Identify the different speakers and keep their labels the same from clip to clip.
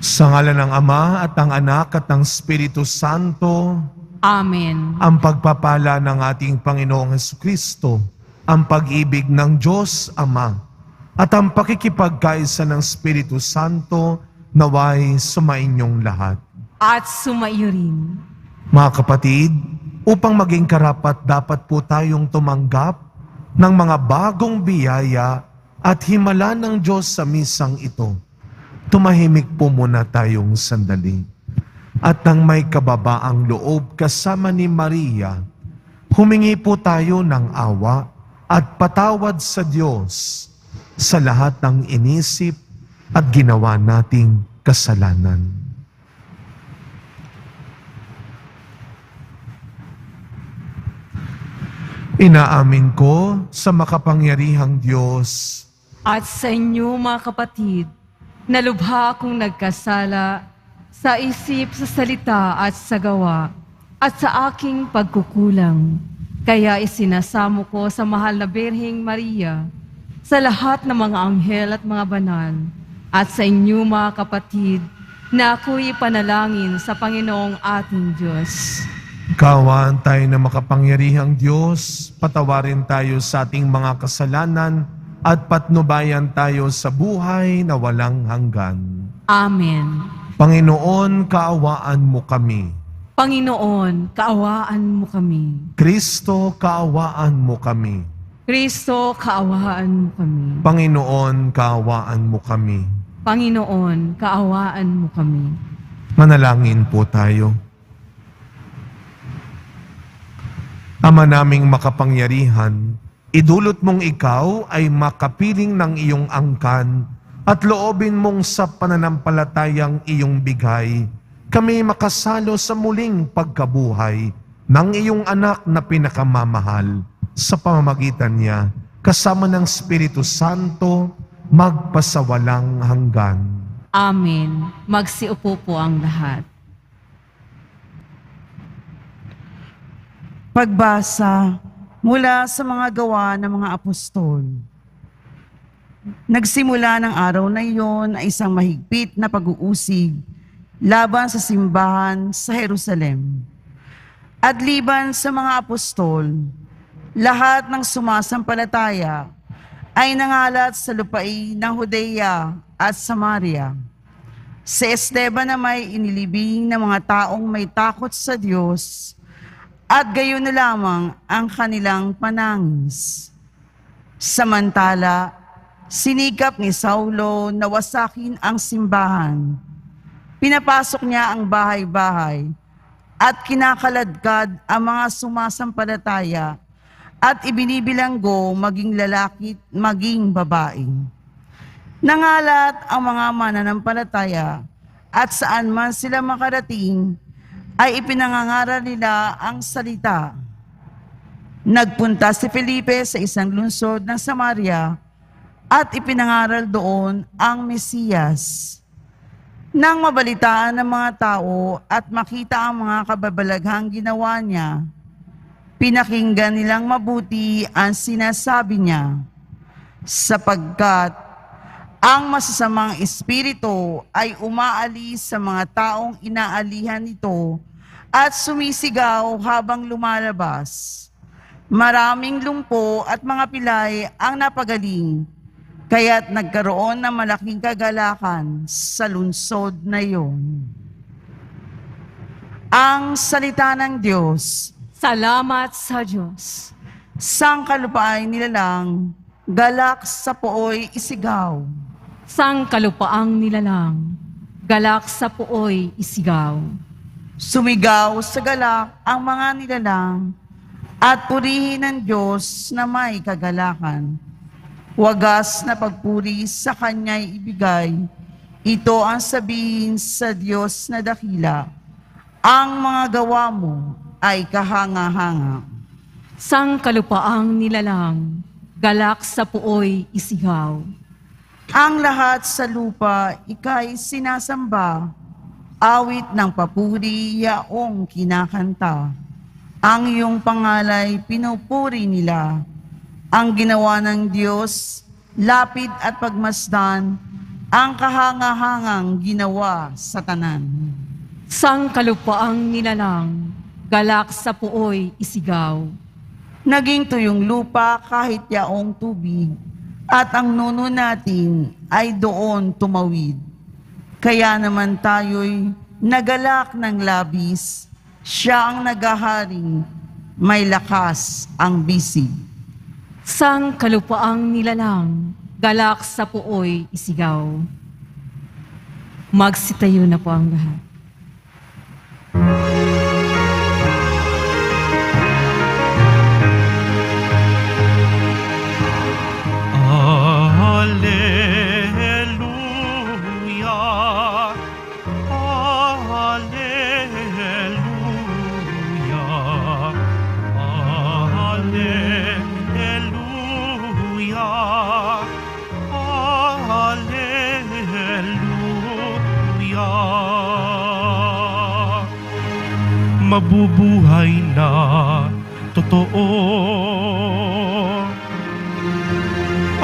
Speaker 1: Sa ngalan ng Ama at ng Anak at ng Espiritu Santo,
Speaker 2: Amen.
Speaker 1: ang pagpapala ng ating Panginoong Hesukristo, ang pag-ibig ng Diyos Ama, at ang pakikipagkaisa ng Espiritu Santo naway sumainyong lahat.
Speaker 2: At sumaiyo rin.
Speaker 1: Mga kapatid, upang maging karapat dapat po tayong tumanggap ng mga bagong biyaya at himala ng Diyos sa misang ito. Tumahimik po muna tayong sandali. At nang may kababaang loob kasama ni Maria, humingi po tayo ng awa at patawad sa Diyos sa lahat ng inisip at ginawa nating kasalanan. Inaamin ko sa makapangyarihang Diyos
Speaker 2: At sa inyo, mga kapatid, nalubha akong nagkasala sa isip, sa salita at sa gawa, at sa aking pagkukulang. Kaya isinasamo ko sa mahal na Birheng Maria, sa lahat ng mga anghel at mga banal, at sa inyo, mga kapatid, na ako'y panalangin sa Panginoong ating Diyos.
Speaker 1: Kaawaan tayo na makapangyarihang Diyos, patawarin tayo sa ating mga kasalanan at patnubayan tayo sa buhay na walang hanggan.
Speaker 2: Amen.
Speaker 1: Panginoon, kaawaan mo kami.
Speaker 2: Panginoon, kaawaan mo kami.
Speaker 1: Kristo, kaawaan mo kami.
Speaker 2: Kristo, kaawaan mo kami.
Speaker 1: Panginoon, kaawaan mo kami.
Speaker 2: Panginoon, kaawaan mo kami.
Speaker 1: Manalangin po tayo. Ama naming makapangyarihan, idulot mong ikaw ay makapiling ng iyong angkan at loobin mong sa pananampalatayang iyong bigay, kami makasalo sa muling pagkabuhay ng iyong anak na pinakamamahal sa pamamagitan niya, kasama ng Espiritu Santo, magpasawalang hanggan.
Speaker 2: Amen. Magsiupo po ang lahat.
Speaker 3: Pagbasa mula sa mga gawa ng mga apostol. Nagsimula ng araw na iyon ay isang mahigpit na pag-uusig laban sa simbahan sa Jerusalem. At liban sa mga apostol, lahat ng sumasampalataya ay nangalat sa lupain ng Judea at Samaria. Si Esteban na may inilibing ng mga taong may takot sa Diyos, at gayon na lamang ang kanilang panangis. Samantala, sinikap ni Saulo na wasakin ang simbahan. Pinapasok niya ang bahay-bahay at kinakaladkad ang mga sumasampalataya at ibinibilanggo maging lalaki maging babae. Nangalat ang mga mananampalataya at saan man sila makarating, ay ipinangangaral nila ang salita. Nagpunta si Felipe sa isang lungsod ng Samaria at ipinangaral doon ang Mesiyas. Nang mabalitaan ng mga tao at makita ang mga kababalaghang ginawa niya, pinakinggan nilang mabuti ang sinasabi niya, sapagkat ang masasamang espiritu ay umaalis sa mga taong inaalihan nito at sumisigaw habang lumalabas. Maraming lumpo at mga pilay ang napagaling, kaya't nagkaroon ng malaking kagalakan sa lungsod na iyon. Ang salita ng Diyos.
Speaker 2: Salamat sa Diyos.
Speaker 3: Sangkalupaay nilalang, galak sa pooy isigaw.
Speaker 2: Sang kalupaang nilalang, galak sa puoy isigaw.
Speaker 3: Sumigaw sa galak ang mga nilalang at purihin ng Diyos na may kagalakan. Wagas na pagpuri sa Kanya'y ibigay, ito ang sabihin sa Diyos na dakila. Ang mga gawa mo ay kahanga-hanga.
Speaker 2: Sang kalupaang nilalang, galak sa puoy isigaw.
Speaker 3: Ang lahat sa lupa, ika'y sinasamba, awit ng papuri, yaong kinakanta. Ang iyong pangalay, pinupuri nila. Ang ginawa ng Diyos, lapid at pagmasdan, ang kahangahangang ginawa sa tanan.
Speaker 2: Sang kalupaang nilalang, galak sa puoy isigaw.
Speaker 3: Naging tuyong lupa kahit yaong tubig, at ang nuno natin ay doon tumawid. Kaya naman tayo'y nagalak ng labis, siya ang nagahari, may lakas ang bisig.
Speaker 2: Sang kalupaang nilalang, galak sa puoy isigaw. Magsitayo na po ang lahat.
Speaker 1: Hallelujah, Hallelujah, Hallelujah, Hallelujah. Mabubuhay na totoo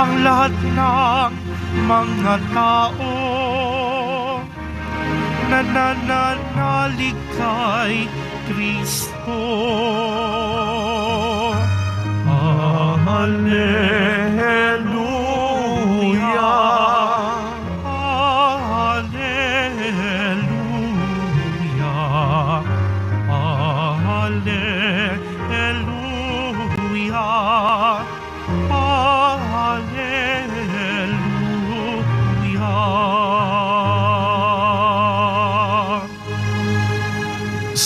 Speaker 1: ang lahat ng mga tao na nananalig kay Kristo. Hallelujah, Hallelujah, Hallelujah, Hallelujah.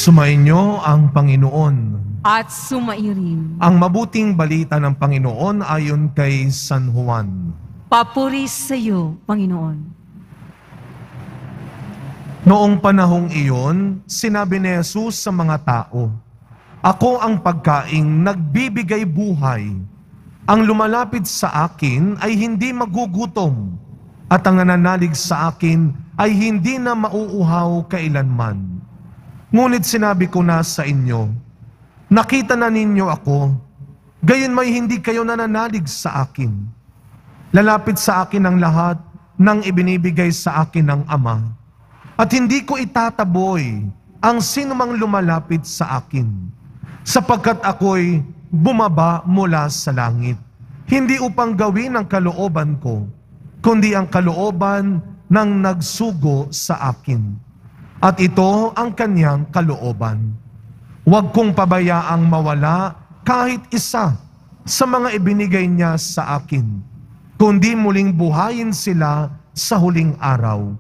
Speaker 1: Sumainyo ang Panginoon.
Speaker 2: At sumairin.
Speaker 1: Ang mabuting balita ng Panginoon ayon kay San Juan.
Speaker 2: Papuri sa iyo, Panginoon.
Speaker 1: Noong panahong iyon, sinabi ni Jesus sa mga tao, "Ako ang pagkaing nagbibigay buhay. Ang lumalapit sa akin ay hindi magugutom, at ang nananalig sa akin ay hindi na mauuhaw kailanman. Ngunit sinabi ko na sa inyo, nakita na ninyo ako, gayon may hindi kayo nananalig sa akin. Lalapit sa akin ang lahat ng ibinibigay sa akin ng Ama, at hindi ko itataboy ang sinumang lumalapit sa akin, sapagkat ako'y bumaba mula sa langit, hindi upang gawin ang kalooban ko, kundi ang kalooban ng nagsugo sa akin. At ito ang kanyang kalooban. Huwag kong pabayaang mawala kahit isa sa mga ibinigay niya sa akin, kundi muling buhayin sila sa huling araw.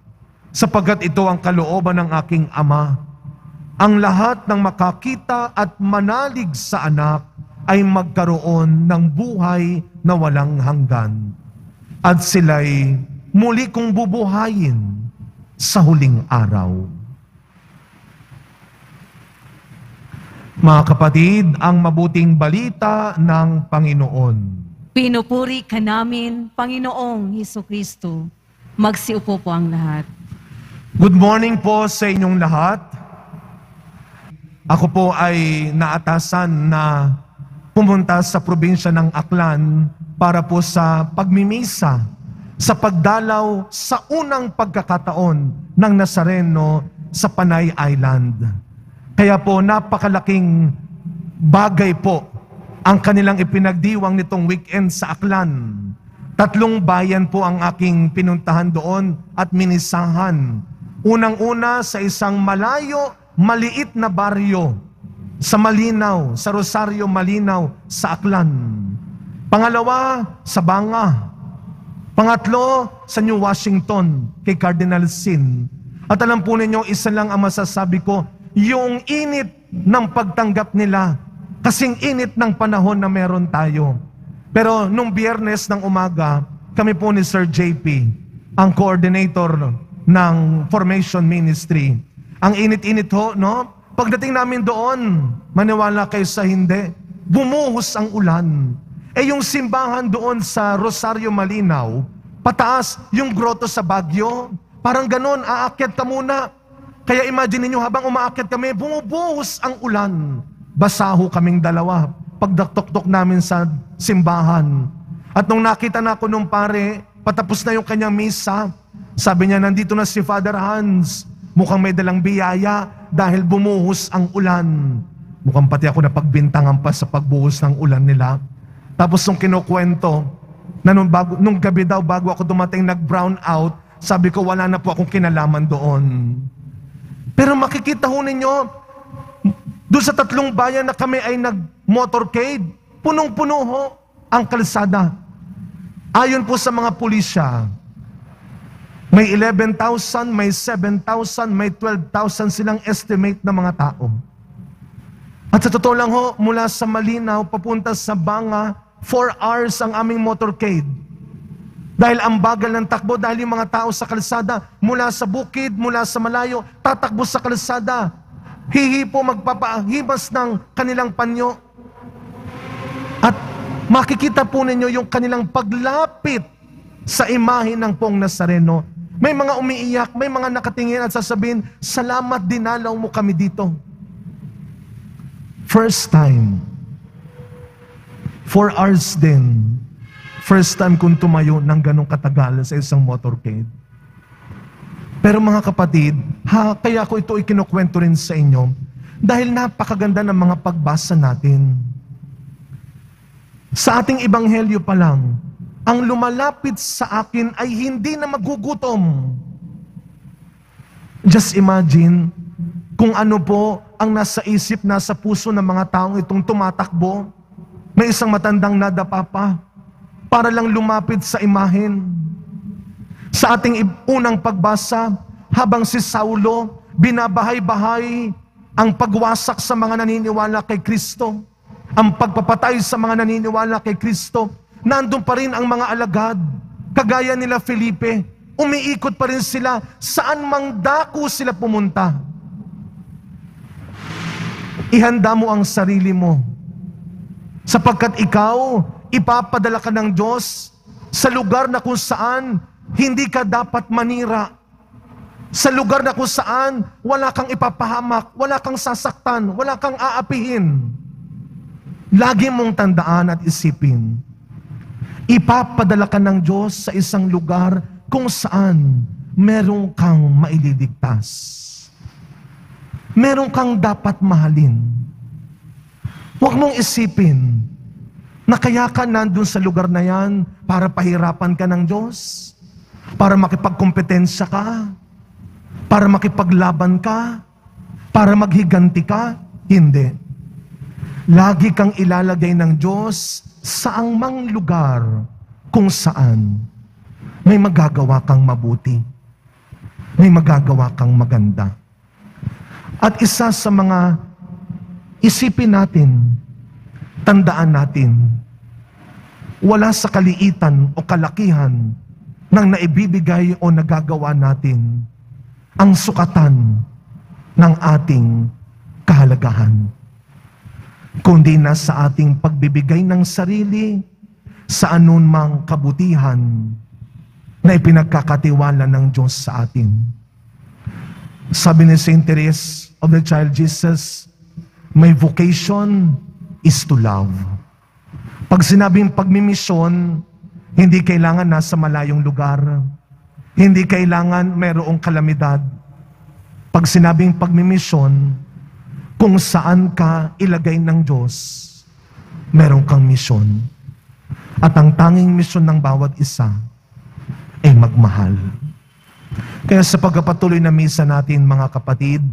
Speaker 1: Sapagkat ito ang kalooban ng aking Ama, ang lahat ng makakita at manalig sa anak ay magkaroon ng buhay na walang hanggan. At sila'y muli kong bubuhayin sa huling araw." Mga kapatid, ang mabuting balita ng Panginoon.
Speaker 2: Pinupuri ka namin, Panginoong Hesukristo. Magsiupo po ang lahat.
Speaker 1: Good morning po sa inyong lahat. Ako po ay naatasan na pumunta sa probinsya ng Aklan para po sa pagmimisa, sa pagdalaw sa unang pagkakataon ng Nazareno sa Panay Island. Kaya po napakalaking bagay po ang kanilang ipinagdiwang nitong weekend sa Aklan. 3 bayan po ang aking pinuntahan doon at minisahan. Unang-una sa isang malayo, maliit na baryo sa Malinaw, sa Rosario Malinaw, sa Aklan. Pangalawa, sa Banga. Pangatlo, sa New Washington, kay Cardinal Sin. At alam po ninyo, isa lang ang masasabi ko, yung init ng pagtanggap nila, kasing init ng panahon na meron tayo. Pero nung Biyernes ng umaga, kami po ni Sir JP, ang coordinator ng Formation Ministry. Ang init-init ho, no? Pagdating namin doon, maniwala kayo sa hindi, bumuhos ang ulan. Yung simbahan doon sa Rosario Malinaw, pataas yung grotto sa Baguio, parang ganon, aakyat ka muna. Kaya imagine niyo habang umaakyat kami, bumubuhos ang ulan. Basaho kaming dalawa pagdaktok-tok namin sa simbahan. At nung nakita na ako nung pare, patapos na yung kanyang misa, Sabi niya, nandito na si Father Hans. Mukhang may dalang biyaya dahil bumuhos ang ulan. Mukhang pati ako napagbintangan pa sa pagbuhos ng ulan nila. Tapos nung kinukwento, na nung gabi daw bago ako dumating nag-brown out, sabi ko wala na po akong kinalaman doon. Pero makikita ho ninyo, doon sa 3 bayan na kami ay nag-motorcade, punong-puno ho ang kalsada. Ayon po sa mga pulisya, may 11,000, may 7,000, may 12,000 silang estimate na mga tao. At sa totoo lang ho, mula sa Malinaw papunta sa Banga, 4 hours ang aming motorcade. Dahil ang bagal ng takbo, dahil yung mga tao sa kalsada, mula sa bukid, mula sa malayo, tatakbo sa kalsada. Hihipo, magpapahimas ng kanilang panyo. At makikita po ninyo yung kanilang paglapit sa imahe ng Poong Nazareno. May mga umiiyak, may mga nakatingin at sasabihin, salamat dinalaw mo kami dito. First time. 4 hours din. First time kong tumayo ng ganong katagal sa isang motorcade. Pero mga kapatid, kaya ko ito ikinukwento rin sa inyo dahil napakaganda ng mga pagbasa natin. Sa ating ebanghelyo pa lang, ang lumalapit sa akin ay hindi na magugutom. Just imagine kung ano po ang nasa isip, nasa puso ng mga taong itong tumatakbo. May isang matandang nadapa pa para lang lumapit sa imahen. Sa ating unang pagbasa, habang si Saulo binabahay-bahay ang pagwasak sa mga naniniwala kay Kristo, ang pagpapatay sa mga naniniwala kay Kristo, nandun pa rin ang mga alagad, kagaya nila Felipe, umiikot pa rin sila, saan mang dako sila pumunta. Ihanda mo ang sarili mo, sapagkat ikaw, ipapadala ka ng Diyos sa lugar na kung saan hindi ka dapat manira. Sa lugar na kung saan wala kang ipapahamak, wala kang sasaktan, wala kang aapihin. Lagi mong tandaan at isipin, ipapadala ka ng Diyos sa isang lugar kung saan meron kang maililigtas. Meron kang dapat mahalin. Huwag mong isipin na kaya ka nandun sa lugar na yan para pahirapan ka ng Diyos, para makipagkompetensya ka, para makipaglaban ka, para maghiganti ka. Hindi. Lagi kang ilalagay ng Diyos sa angmang lugar kung saan may magagawa kang mabuti, may magagawa kang maganda. At isa sa mga isipin natin, tandaan natin, wala sa kaliitan o kalakihan ng naibibigay o nagagawa natin ang sukatan ng ating kahalagahan, kundi na sa ating pagbibigay ng sarili sa anumang kabutihan na ipinagkakatiwala ng Diyos sa atin. Sabi ni Saint Therese of the Child Jesus, my vocation is to love. Pag sinabing pagmimisyon, hindi kailangan nasa malayong lugar. Hindi kailangan mayroong kalamidad. Pag sinabing pagmimisyon, kung saan ka ilagay ng Diyos, meron kang misyon. At ang tanging misyon ng bawat isa ay magmahal. Kaya sa pagpapatuloy na misa natin, mga kapatid,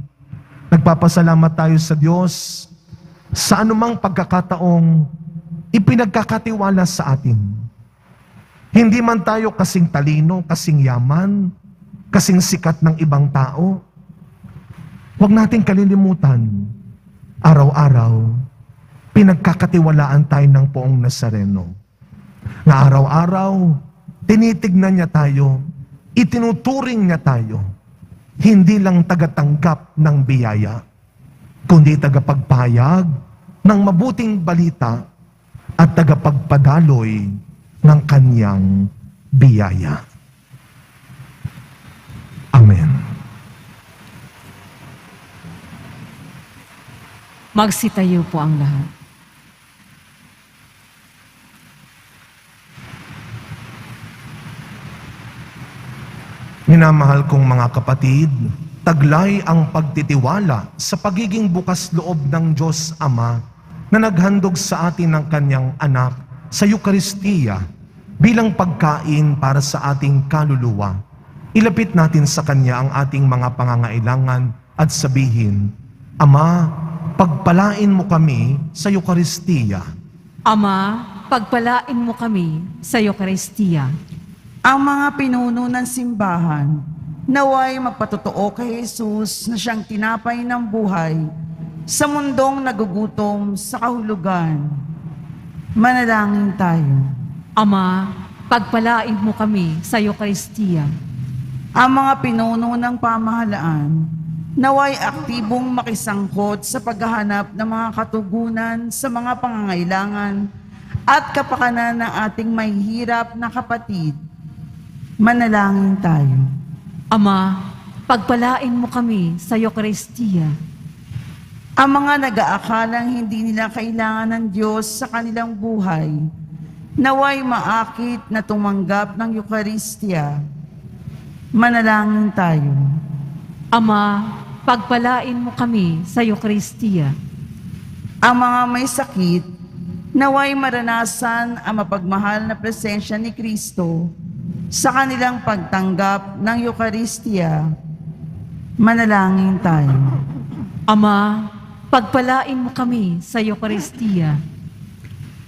Speaker 1: nagpapasalamat tayo sa Diyos sa anumang pagkakataong ipinagkakatiwala sa atin. Hindi man tayo kasing talino, kasing yaman, kasing sikat ng ibang tao. Huwag nating kalilimutan, araw-araw, pinagkakatiwalaan tayo ng Poong Nazareno. Na araw-araw, tinitignan niya tayo, itinuturing niya tayo, hindi lang tagatanggap ng biyaya, kundi tagapagpahayag ng mabuting balita at tagapagpadaloy ng kanyang biyaya. Amen.
Speaker 2: Magsitayo po ang lahat.
Speaker 1: Minamahal kong mga kapatid, taglay ang pagtitiwala sa pagiging bukas loob ng Diyos Ama na naghandog sa atin ng kanyang anak sa Eukaristiya bilang pagkain para sa ating kaluluwa. Ilapit natin sa Kanya ang ating mga pangangailangan at sabihin, Ama, pagpalain mo kami sa Eukaristiya.
Speaker 2: Ama, pagpalain mo kami sa Eukaristiya.
Speaker 3: Ang mga pinuno ng simbahan, naway magpatotoo kay Jesus na siyang tinapay ng buhay sa mundong nagugutom sa kahulugan. Manalangin tayo.
Speaker 2: Ama, pagpalain mo kami sa Eukaristiya.
Speaker 3: Ang mga pinuno ng pamahalaan, naway aktibong makisangkot sa paghahanap ng mga katugunan sa mga pangangailangan at kapakanan ng ating mahihirap na kapatid. Manalangin tayo.
Speaker 2: Ama, pagpalain mo kami sa Eukaristiya.
Speaker 3: Ang mga nag-aakalang hindi nila kailangan ng Diyos sa kanilang buhay, naway maakit na tumanggap ng Eukaristiya. Manalangin tayo.
Speaker 2: Ama, pagpalain mo kami sa Eukaristiya.
Speaker 3: Ang mga may sakit, naway maranasan ang mapagmahal na presensya ni Kristo sa kanilang pagtanggap ng Eukaristiya. Manalangin tayo.
Speaker 2: Ama, pagpalain mo kami sa Eukaristiya.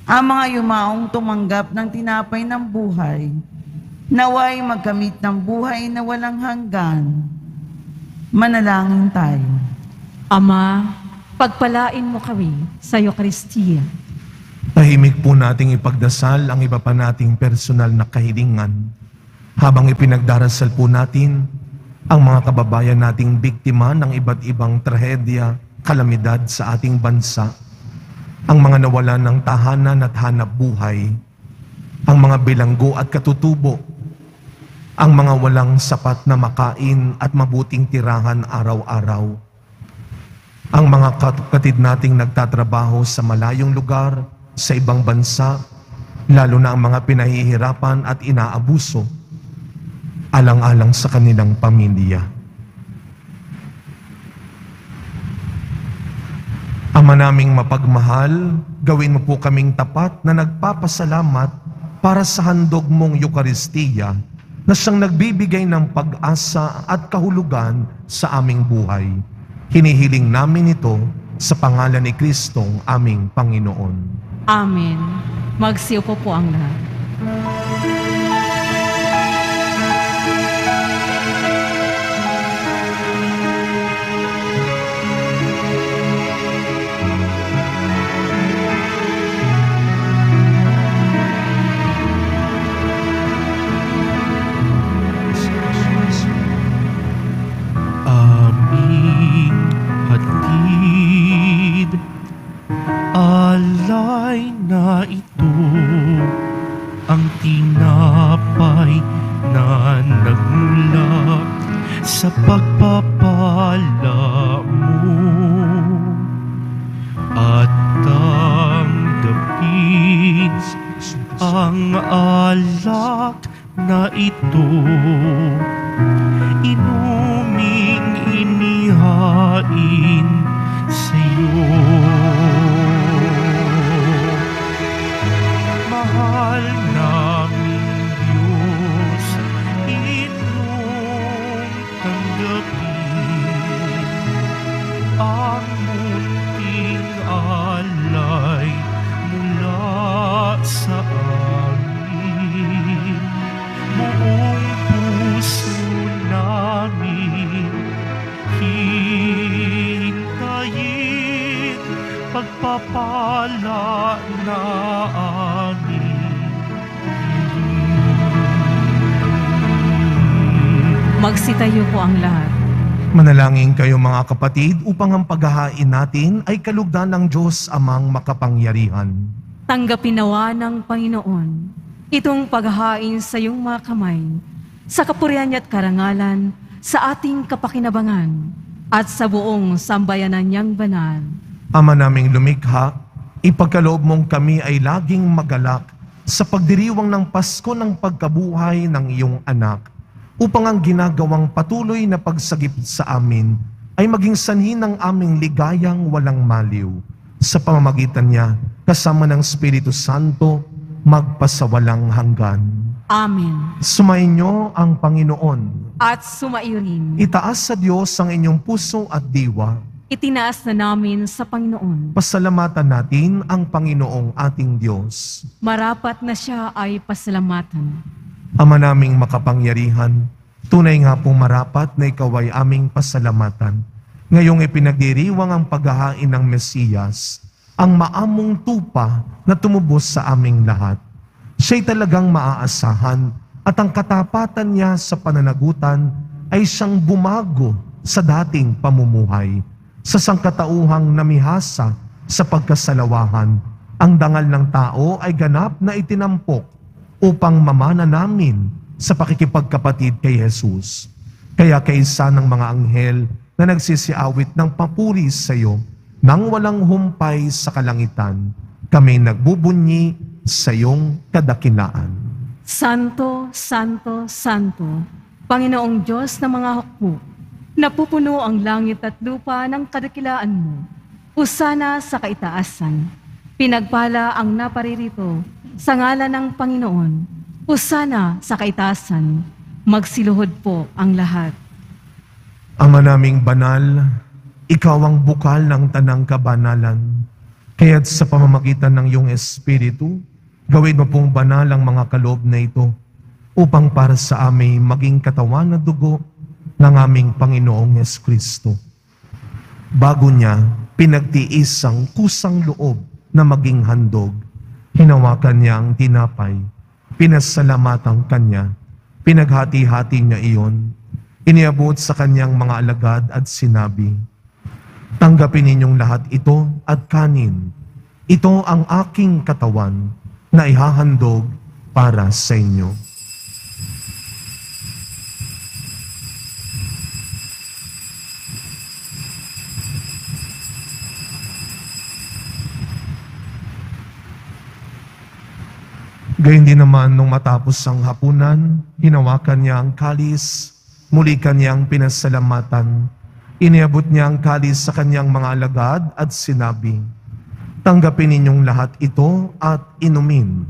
Speaker 3: Ang mga yumaong tumanggap ng tinapay ng buhay, naway magkamit ng buhay na walang hanggan. Manalangin tayo.
Speaker 2: Ama, pagpalain mo kami sa Eukaristiya.
Speaker 1: Tahimik po nating ipagdasal ang iba pa nating personal na kahilingan habang ipinagdarasal po natin ang mga kababayan nating biktima ng iba't ibang trahedya, kalamidad sa ating bansa, ang mga nawalan ng tahanan at hanap buhay, ang mga bilanggo at katutubo, ang mga walang sapat na makain at mabuting tirahan araw-araw, ang mga kapatid nating nagtatrabaho sa malayong lugar, sa ibang bansa, lalo na ang mga pinahihirapan at inaabuso, alang-alang sa kanilang pamilya. Ama naming mapagmahal, gawin mo po kaming tapat na nagpapasalamat para sa handog mong Eukaristiya na siyang nagbibigay ng pag-asa at kahulugan sa aming buhay. Hinihiling namin ito sa pangalan ni Kristong aming Panginoon.
Speaker 2: Amen. Magsiupo po ang lahat.
Speaker 4: Aming hatid, alay na ito, ang tinapay na nagmula sa pagpapala mo. At tanggapin ang alak na ito, inuming inihain sa'yo. Mahal naming Diyos, inyong tanggapin ang munting alay mula sa amin. Buong puso namin hintayin pagpapala na amin.
Speaker 2: Magsitayo po ang lahat.
Speaker 1: Manalangin kayo mga kapatid upang ang paghahain natin ay kalugdan ng Diyos amang makapangyarihan.
Speaker 2: Tanggapin nawa ng Panginoon itong paghahain sa iyong mga kamay, sa kapurihan niya at karangalan, sa ating kapakinabangan, at sa buong sambayanan niyang banal.
Speaker 1: Ama naming lumikha, ipagkaloob mong kami ay laging magalak sa pagdiriwang ng Pasko ng pagkabuhay ng iyong anak. upang ang ginagawang patuloy na pagsagip sa amin ay maging sanhi ng aming ligayang walang maliw. Sa pamamagitan niya, kasama ng Espiritu Santo, magpasawalang hanggan.
Speaker 2: Amen.
Speaker 1: Sumainyo ang Panginoon.
Speaker 2: At sumaiyo rin.
Speaker 1: Itaas sa Diyos ang inyong puso at diwa.
Speaker 2: Itinaas na namin sa Panginoon.
Speaker 1: Pasalamatan natin ang Panginoong ating Diyos.
Speaker 2: Marapat na siya ay pasalamatan.
Speaker 1: Ama naming makapangyarihan, tunay nga pong marapat na ikaw ay aming pasalamatan. Ngayong ipinagdiriwang ang paghahain ng Mesiyas, ang maamong tupa na tumubos sa aming lahat. Siya'y talagang maaasahan at ang katapatan niya sa pananagutan ay siyang bumago sa dating pamumuhay. Sa sangkatauhang namihasa sa pagkasalawahan, ang dangal ng tao ay ganap na itinampok upang mamana namin sa pakikipagkapatid kay Jesus. Kaya kaisa ng mga anghel na nagsisiawit ng papuri sa iyo, nang walang humpay sa kalangitan, kami nagbubunyi sa iyong kadakilaan.
Speaker 2: Santo, Santo, Santo, Panginoong Diyos ng mga hukbo, napupuno ang langit at lupa ng kadakilaan mo. Usana sa kaitaasan, pinagpala ang naparirito sa ngalan ng Panginoon. Usana sa kaitaasan, magsiluhod po ang lahat.
Speaker 1: Ama naming banal, ikaw ang bukal ng tanang kabanalan. Kaya't sa pamamagitan ng iyong Espiritu, gawin mo pong banal ang mga kaloob na ito upang para sa amin maging katawan na dugo ng aming Panginoong Jesucristo. Bago niya, pinagtiis ang kusang loob na maging handog. Hinawakan niya ang tinapay, pinasalamatan kanya, pinaghati-hati niya iyon, iniabot sa kanyang mga alagad at sinabi, "Tanggapin ninyong lahat ito at kanin. Ito ang aking katawan na ihahandog para sa inyo." Gayun din naman nung matapos ang hapunan, hinawakan niya ang kalis, muli kanyang pinasalamatan. Iniabot niya ang kalis sa kanyang mga alagad at sinabi, "Tanggapin ninyong lahat ito at inumin.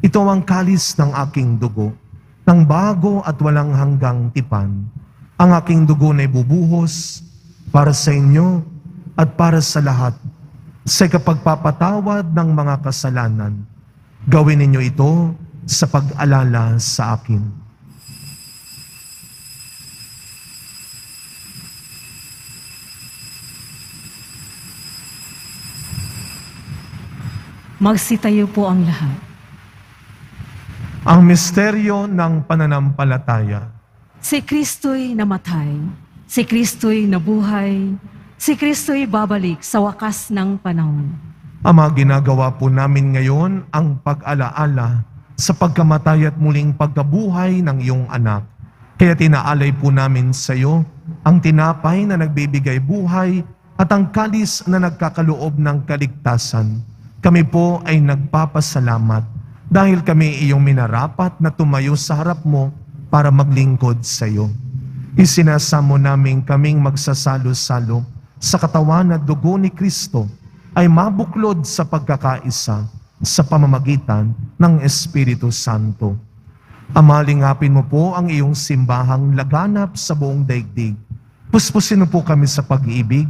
Speaker 1: Ito ang kalis ng aking dugo, ng bago at walang hanggang tipan. Ang aking dugo na ibubuhos para sa inyo at para sa lahat, sa kapagpapatawad ng mga kasalanan. Gawin ninyo ito sa pag-alala sa akin."
Speaker 2: Magsitayo po ang lahat.
Speaker 1: Ang misteryo ng pananampalataya.
Speaker 2: Si Kristo'y namatay, si Kristo'y nabuhay, si Kristo'y babalik sa wakas ng panahon.
Speaker 1: Ama, ginagawa po namin ngayon ang pag-alaala sa pagkamatay at muling pagkabuhay ng iyong anak. Kaya tinaalay po namin sa iyo ang tinapay na nagbibigay buhay at ang kalis na nagkakaloob ng kaligtasan. Kami po ay nagpapasalamat dahil kami iyong minarapat na tumayo sa harap mo para maglingkod sa iyo. Isinasamo namin kaming magsasalo-salo sa katawan at dugo ni Kristo ay mabuklod sa pagkakaisa sa pamamagitan ng Espiritu Santo. Amalingapin mo po ang iyong simbahang laganap sa buong daigdig. Puspusin mo po kami sa pag-ibig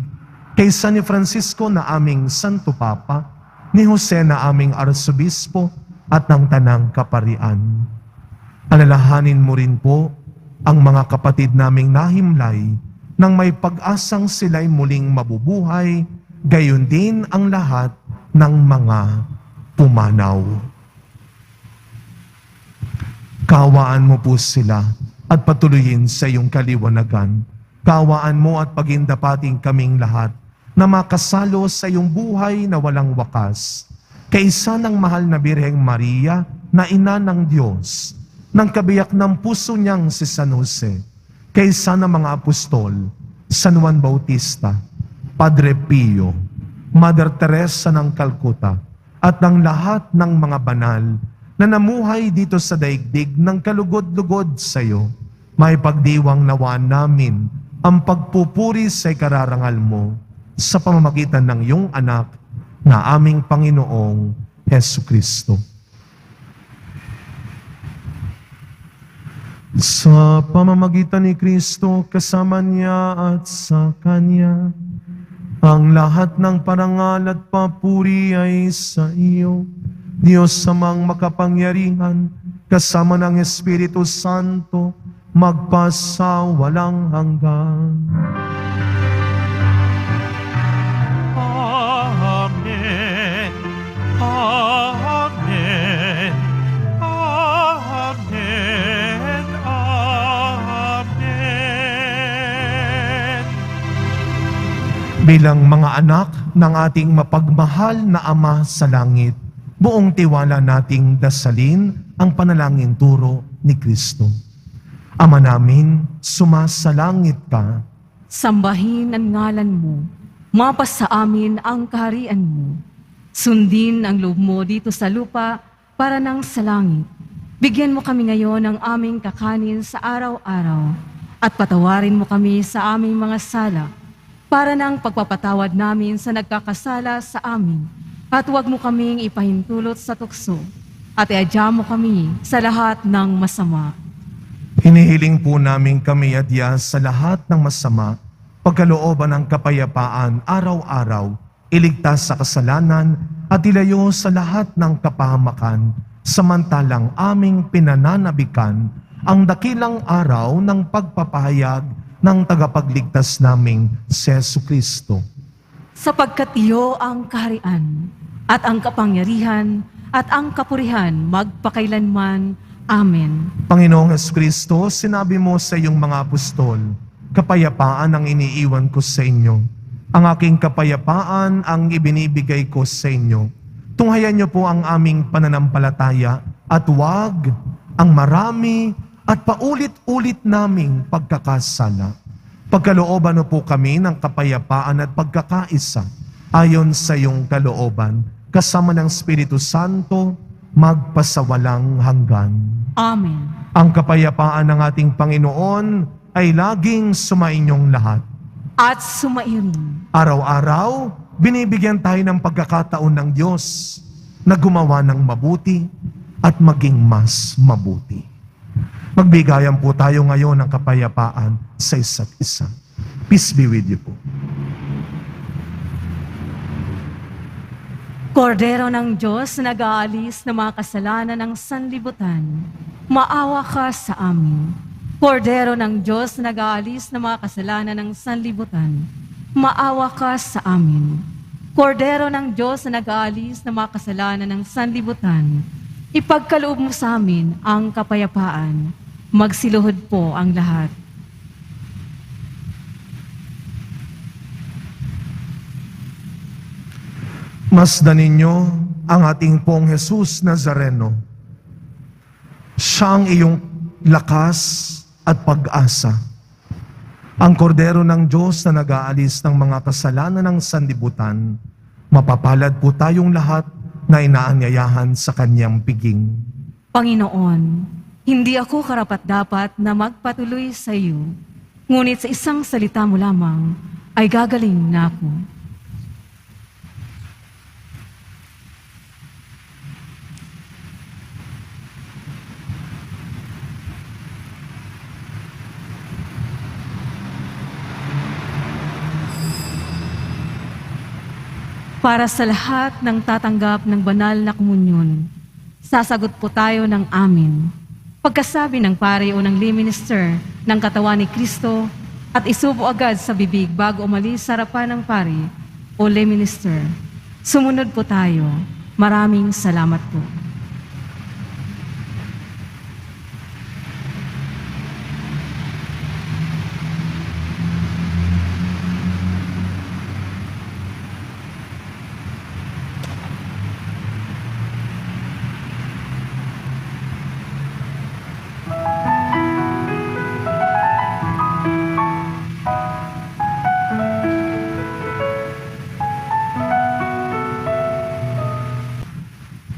Speaker 1: kay San Francisco na aming Santo Papa, ni Jose na aming Arsobispo at ng Tanang Kaparian. Alalahanin mo rin po ang mga kapatid naming nahimlay nang may pag-asang sila'y muling mabubuhay, gayon din ang lahat ng mga pumanaw. Kaawaan mo po sila at patuloyin sa iyong kaliwanagan. Kaawaan mo at pagindapating kaming lahat na makasalo sa iyong buhay na walang wakas. Kaisa ng mahal na Birheng Maria na ina ng Diyos, ng kabiyak ng puso niyang si San Jose, kaisa ng mga apostol, San Juan Bautista, Padre Pio, Mother Teresa ng Calcutta, at ng lahat ng mga banal na namuhay dito sa daigdig ng kalugod-lugod sa iyo, maipagdiwang nawa namin ang pagpupuri sa ikararangal mo sa pamamagitan ng iyong anak na aming Panginoong Hesu Kristo. Sa pamamagitan ni Kristo, kasama niya at sa Kanya, ang lahat ng parangal at papuri ay sa iyo, Diyos samang makapangyarihan, kasama ng Espiritu Santo, magpasawalang hanggan.
Speaker 4: Amen. Amen. Amen. Amen.
Speaker 1: Bilang mga anak ng ating mapagmahal na Ama sa langit, buong tiwala nating dasalin ang panalangin turo ni Kristo. Ama namin, sumasalangit ka.
Speaker 2: Sambahin ang ngalan mo. Mapas sa amin ang kaharian mo. Sundin ang loob mo dito sa lupa para nang sa langit. Bigyan mo kami ngayon ng aming kakanin sa araw-araw at patawarin mo kami sa aming mga sala para nang pagpapatawad namin sa nagkakasala sa amin. At huwag mo kaming ipahintulot sa tukso at iadya mo kami sa lahat ng masama.
Speaker 1: Hinihiling po namin kami adya sa lahat ng masama, pagkalooban ng kapayapaan araw-araw, iligtas sa kasalanan at ilayo sa lahat ng kapahamakan, samantalang aming pinananabikan ang dakilang araw ng pagpapahayag ng tagapagligtas naming si Jesu Kristo.
Speaker 2: Sapagkat iyo ang kaharian at ang kapangyarihan at ang kapurihan magpakailanman. Amen.
Speaker 1: Panginoong Jesu Kristo, sinabi mo sa iyong mga apostol, kapayapaan ang iniiwan ko sa inyo. Ang aking kapayapaan ang ibinibigay ko sa inyo. Tunghayan niyo po ang aming pananampalataya at huwag ang marami at paulit-ulit naming pagkakasala. Pagkalooban mo po kami ng kapayapaan at pagkakaisa ayon sa iyong kalooban, kasama ng Espiritu Santo, magpasawalang hanggan.
Speaker 2: Amen.
Speaker 1: Ang kapayapaan ng ating Panginoon ay laging sumainyong lahat.
Speaker 2: At sumairin.
Speaker 1: Araw-araw, binibigyan tayo ng pagkakataon ng Diyos na gumawa ng mabuti at maging mas mabuti. Magbigayan po tayo ngayon ng kapayapaan sa isa't isa. Peace be with you po.
Speaker 2: Kordero ng Diyos na nag-aalis ng mga kasalanan ng sanlibutan, maawa ka sa amin. Kordero ng Diyos na nag-aalis ng mga kasalanan ng sanlibutan, maawa ka sa amin. Kordero ng Diyos na nag-aalis ng mga kasalanan ng sanlibutan, ipagkaloob mo sa amin ang kapayapaan. Magsiluhod po ang lahat.
Speaker 1: Masdan ninyo ang ating pong Jesus Nazareno. Siya ang iyong lakas at pag-asa. Ang kordero ng Diyos na nag-aalis ng mga kasalanan ng sanlibutan, mapapalad po tayong lahat na inaanyayahan sa kanyang piging.
Speaker 2: Panginoon, hindi ako karapat-dapat na magpatuloy sa iyo, ngunit sa isang salita mo lamang ay gagaling na ako. Para sa lahat ng tatanggap ng banal na komunyon, sasagot po tayo ng amin. Pagkasabi ng pare o ng lay minister ng katawan ni Kristo at isubo agad sa bibig bago umalis sa harapan ng pare o lay minister. Sumunod po tayo. Maraming salamat po.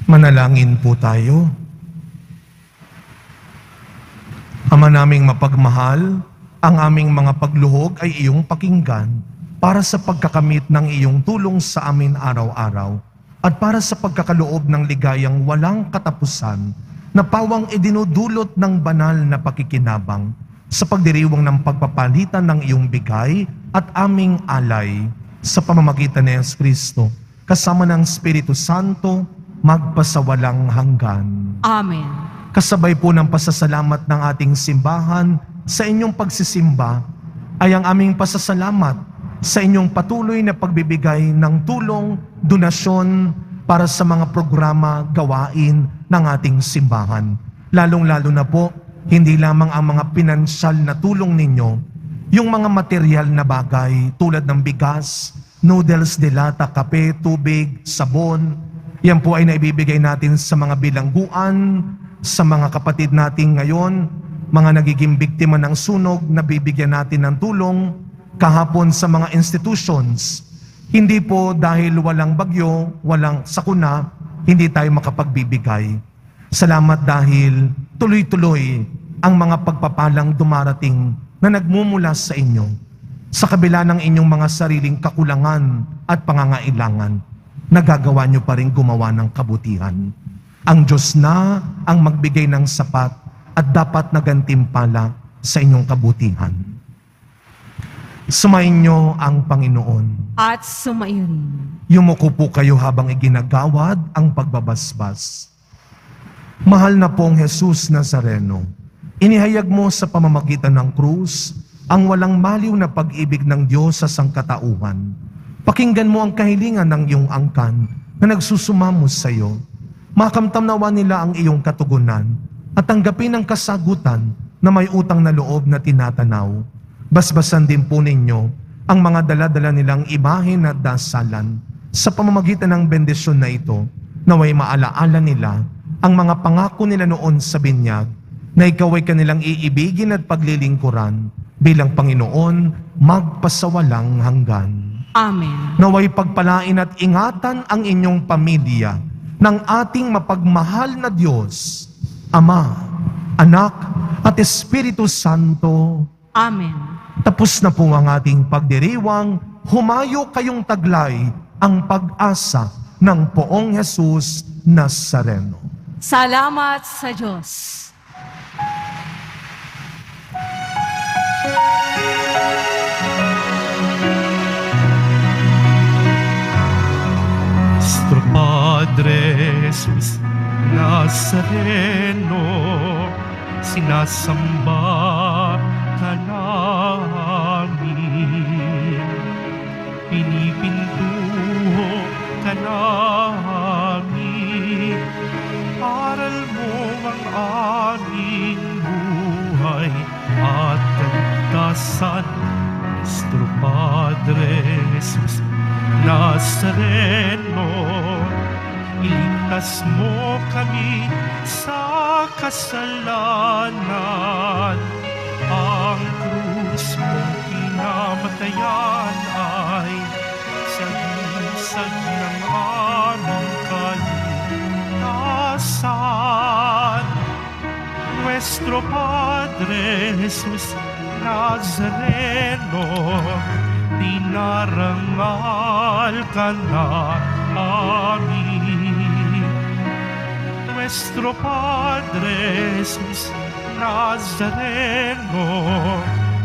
Speaker 1: Manalangin po tayo. Ama naming mapagmahal, ang aming mga pagluhog ay iyong pakinggan para sa pagkakamit ng iyong tulong sa amin araw-araw at para sa pagkakaloob ng ligayang walang katapusan na pawang idinudulot ng banal na pakikinabang sa pagdiriwang ng pagpapalitan ng iyong bigay at aming alay sa pamamagitan ni Kristo kasama ng Espiritu Santo magpasawalang hanggan.
Speaker 2: Amen.
Speaker 1: Kasabay po ng pasasalamat ng ating simbahan sa inyong pagsisimba ay ang aming pasasalamat sa inyong patuloy na pagbibigay ng tulong, donasyon para sa mga programa, gawain ng ating simbahan. Lalong-lalo na po, hindi lamang ang mga pinansyal na tulong ninyo, yung mga material na bagay tulad ng bigas, noodles, delata, kape, tubig, sabon, yan po ay naibibigay natin sa mga bilangguan, sa mga kapatid natin ngayon, mga nagiging biktima ng sunog, nabibigyan natin ng tulong, kahapon sa mga institutions. Hindi po dahil walang bagyo, walang sakuna, hindi tayo makapagbibigay. Salamat dahil tuloy-tuloy ang mga pagpapalang dumarating na nagmumula sa inyo, sa kabila ng inyong mga sariling kakulangan at pangangailangan, nagagawa nyo pa rin gumawa ng kabutihan. Ang Diyos na ang magbigay ng sapat at dapat na gantimpala sa inyong kabutihan. Sumayin niyo ang Panginoon.
Speaker 2: At sumairin.
Speaker 1: Yumuko po kayo habang iginagawad ang pagbabasbas. Mahal na pong Jesus Nazareno, inihayag mo sa pamamagitan ng krus ang walang maliw na pag-ibig ng Diyos sa sangkatauhan. Pakinggan mo ang kahilingan ng iyong angkan na nagsusumamo sa iyo. Makamtam nawa nila ang iyong katugunan at tanggapin ang kasagutan na may utang na loob na tinatanaw. Basbasan din po ninyo ang mga dala-dala nilang imahe na dasalan sa pamamagitan ng bendisyon na ito, naway maalaala nila ang mga pangako nila noon sa binyag na ikaw ay kanilang iibigin at paglilingkuran bilang Panginoon magpasawalang hanggan.
Speaker 2: Amen.
Speaker 1: Naway pagpalain at ingatan ang inyong pamilya ng ating mapagmahal na Diyos, Ama, Anak, at Espiritu Santo.
Speaker 2: Amen.
Speaker 1: Tapos na po ang ating pagdiriwang, humayo kayong taglay ang pag-asa ng Poong Jesus Nazareno.
Speaker 2: Salamat sa Diyos.
Speaker 4: Nuestro Padre Jesus Nazareno, sinasamba ka namin, pinipintuho ka namin, aral mo ang aming buhay at kaligtasan. Nuestro Padre Jesus Nazareno, iligtas mo kami sa kasalanan. Ang krus mong pinamatayan ay sagisag ng aming kaligtasan. Nuestro Padre Jesus Nazareno, dinarangal ka na amin. Nuestro Padre Jesus Nazareno,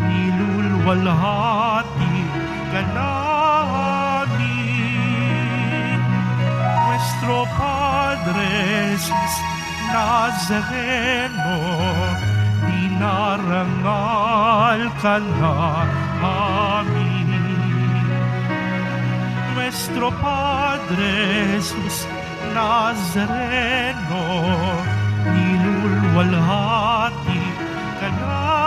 Speaker 4: nilulwalhati ka namin. Nuestro Padre Jesus Nazareno, dinarangal ka na amin. Nuestro Padre Jesus Nazareno, nilulwalhati ka namin.